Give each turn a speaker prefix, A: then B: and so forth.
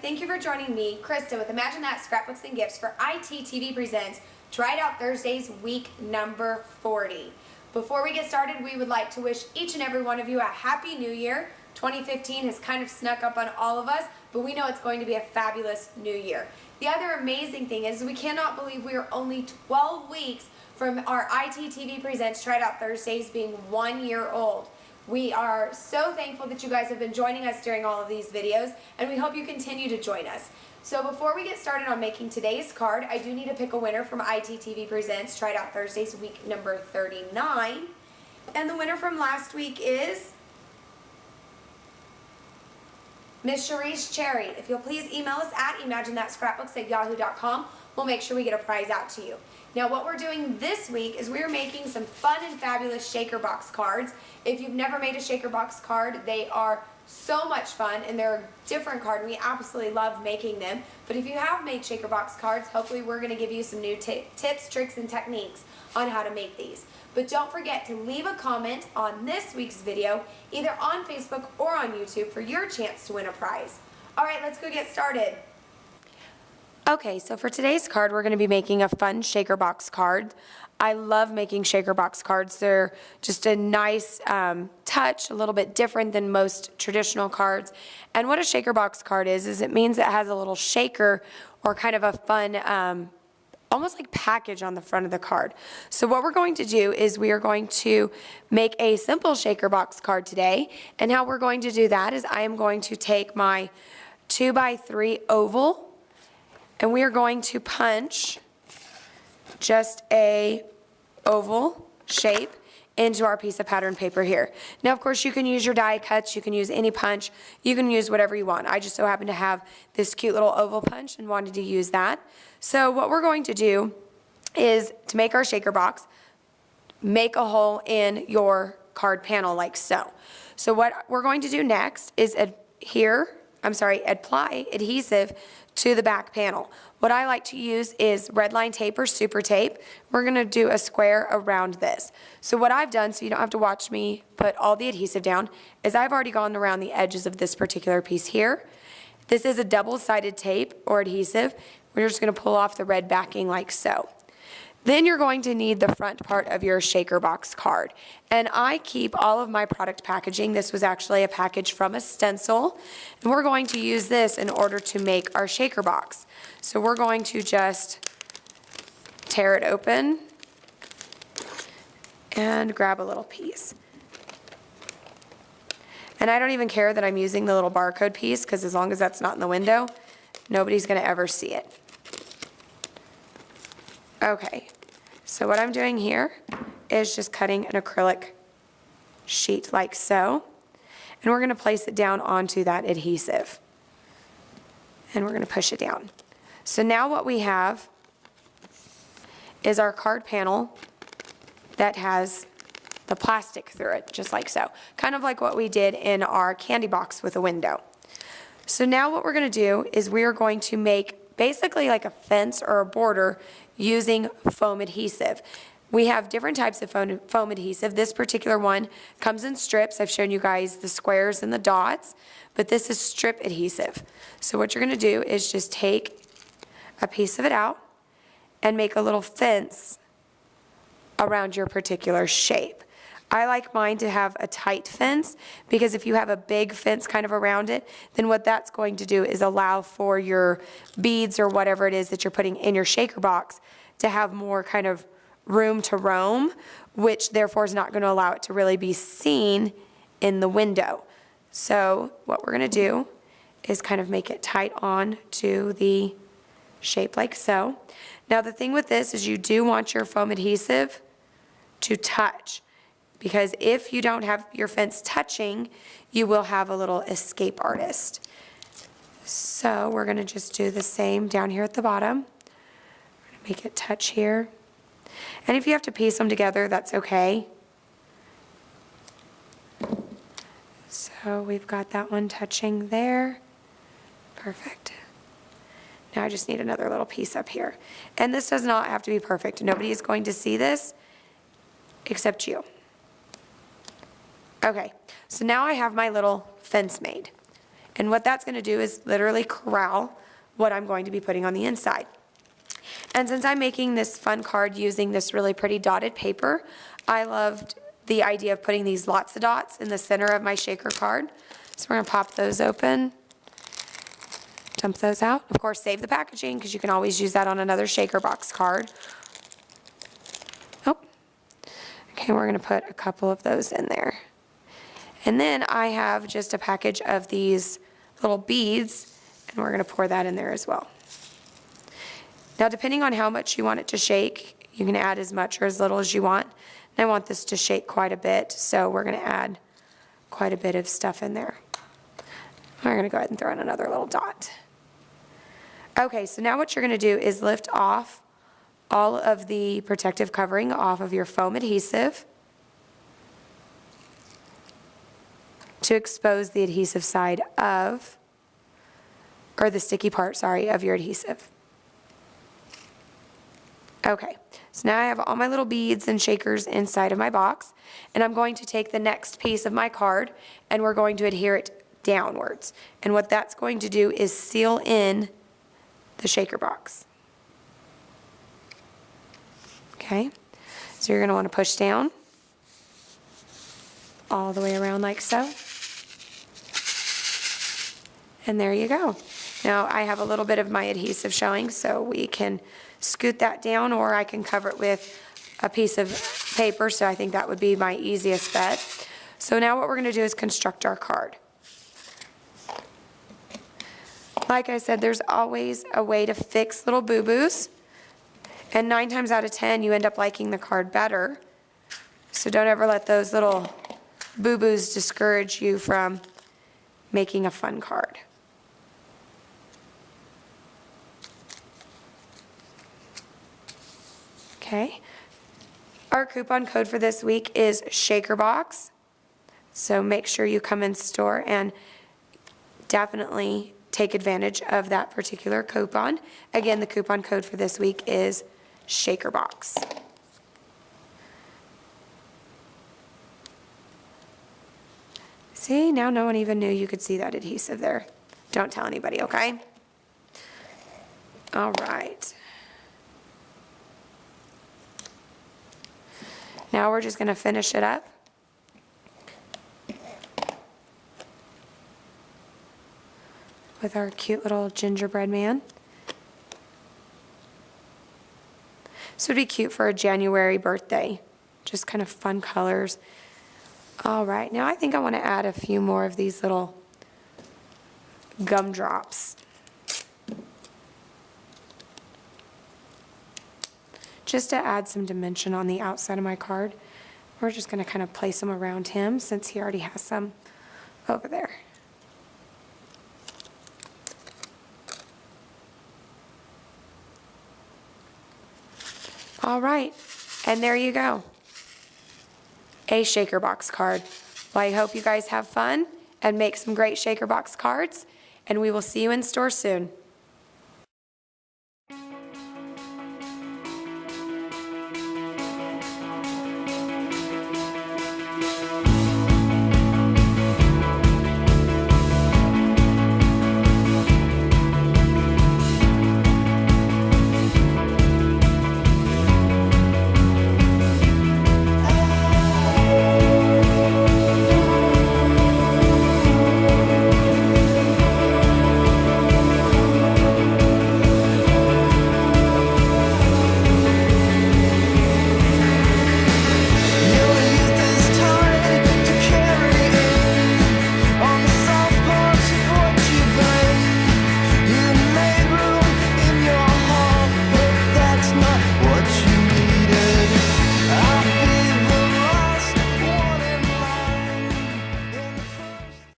A: thank you for joining me, Krista, with Imagine That Scrapbooks and Gifts for ITTV Presents Try It Out Thursdays, week number 40. Before we get started, we would like to wish each and every one of you a Happy New Year. 2015 has kind of snuck up on all of us, but we know it's going to be a fabulous new year. The other amazing thing is we cannot believe we are only 12 weeks from our ITTV Presents Try It Out Thursdays being 1 year old. We are so thankful that you guys have been joining us during all of these videos, and we hope you continue to join us. So before we get started on making today's card, I do need to pick a winner from ITTV Presents Try It Out Thursdays week number 39. And the winner from last week is Miss Cherise Cherry. If you'll please email us at imaginethatscrapbooks@yahoo.com, we'll make sure we get a prize out to you. Now what we're doing this week is we're making some fun and fabulous shaker box cards. If you've never made a shaker box card, they are so much fun and they're a different card and we absolutely love making them. But if you have made shaker box cards, hopefully we're going to give you some new tips, tricks, and techniques on how to make these. But don't forget to leave a comment on this week's video, either on Facebook or on YouTube, for your chance to win a prize. Alright, let's go get started. Okay, so for today's card, we're going to be making a fun shaker box card. I love making shaker box cards. They're just a nice touch, a little bit different than most traditional cards. And what a shaker box card is it means it has a little shaker or kind of a fun, almost like package on the front of the card. So what we're going to do is we are going to make a simple shaker box card today. And how we're going to do that is I am going to take my 2x3 oval, and we are going to punch just a oval shape into our piece of pattern paper here. Now, of course, you can use your die cuts, you can use any punch, you can use whatever you want. I just so happen to have this cute little oval punch and wanted to use that. So what we're going to do is, to make our shaker box, make a hole in your card panel like so. So what we're going to do next is apply adhesive to the back panel. What I like to use is red line tape or super tape. We're going to do a square around this. So what I've done, so you don't have to watch me put all the adhesive down, is I've already gone around the edges of this particular piece here. This is a double-sided tape or adhesive. We're just going to pull off the red backing like so. Then you're going to need the front part of your shaker box card. And I keep all of my product packaging. This was actually a package from a stencil. And we're going to use this in order to make our shaker box. So we're going to just tear it open and grab a little piece. And I don't even care that I'm using the little barcode piece, because as long as that's not in the window, nobody's going to ever see it. Okay, so what I'm doing here is just cutting an acrylic sheet like so, and we're going to place it down onto that adhesive, and we're going to push it down. So now what we have is our card panel that has the plastic through it, just like so, kind of like what we did in our candy box with a window. So now what we're going to do is we are going to make basically like a fence or a border using foam adhesive. We have different types of foam adhesive. This particular one comes in strips. I've shown you guys the squares and the dots, but this is strip adhesive. So what you're going to do is just take a piece of it out and make a little fence around your particular shape. I like mine to have a tight fence, because if you have a big fence kind of around it, then what that's going to do is allow for your beads or whatever it is that you're putting in your shaker box to have more kind of room to roam, which therefore is not going to allow it to really be seen in the window. So what we're going to do is kind of make it tight on to the shape like so. Now the thing with this is you do want your foam adhesive to touch, because if you don't have your fence touching, you will have a little escape artist. So we're going to just do the same down here at the bottom. We're going to make it touch here. And if you have to piece them together, that's okay. So we've got that one touching there. Perfect. Now I just need another little piece up here. And this does not have to be perfect. Nobody is going to see this except you. Okay, so now I have my little fence made. And what that's going to do is literally corral what I'm going to be putting on the inside. And since I'm making this fun card using this really pretty dotted paper, I loved the idea of putting these lots of dots in the center of my shaker card. So we're going to pop those open, dump those out. Of course, save the packaging because you can always use that on another shaker box card. Oh, okay, we're going to put a couple of those in there. And then I have just a package of these little beads, and we're going to pour that in there as well. Now, depending on how much you want it to shake, you can add as much or as little as you want. And I want this to shake quite a bit, so we're going to add quite a bit of stuff in there. We're going to go ahead and throw in another little dot. Okay, so now what you're going to do is lift off all of the protective covering off of your foam adhesive to expose the adhesive side of, or the sticky part, sorry, of your adhesive. Okay, so now I have all my little beads and shakers inside of my box, and I'm going to take the next piece of my card and we're going to adhere it downwards. And what that's going to do is seal in the shaker box. Okay, so you're going to want to push down all the way around like so. And there you go. Now I have a little bit of my adhesive showing, so we can scoot that down, or I can cover it with a piece of paper, so I think that would be my easiest bet. So now what we're going to do is construct our card. Like I said, there's always a way to fix little boo-boos, and 9 times out of 10 you end up liking the card better. So don't ever let those little boo-boos discourage you from making a fun card. Okay, our coupon code for this week is ShakerBox, so make sure you come in store and definitely take advantage of that particular coupon. Again, the coupon code for this week is ShakerBox. See, now no one even knew you could see that adhesive there. Don't tell anybody, okay? All right. Now we're just going to finish it up. With our cute little gingerbread man. This would be cute for a January birthday. Just kind of fun colors. All right, now I think I want to add a few more of these little gumdrops. Just to add some dimension on the outside of my card. We're just going to kind of place them around him since he already has some over there. All right, and there you go. A shaker box card. Well, I hope you guys have fun and make some great shaker box cards, and we will see you in store soon.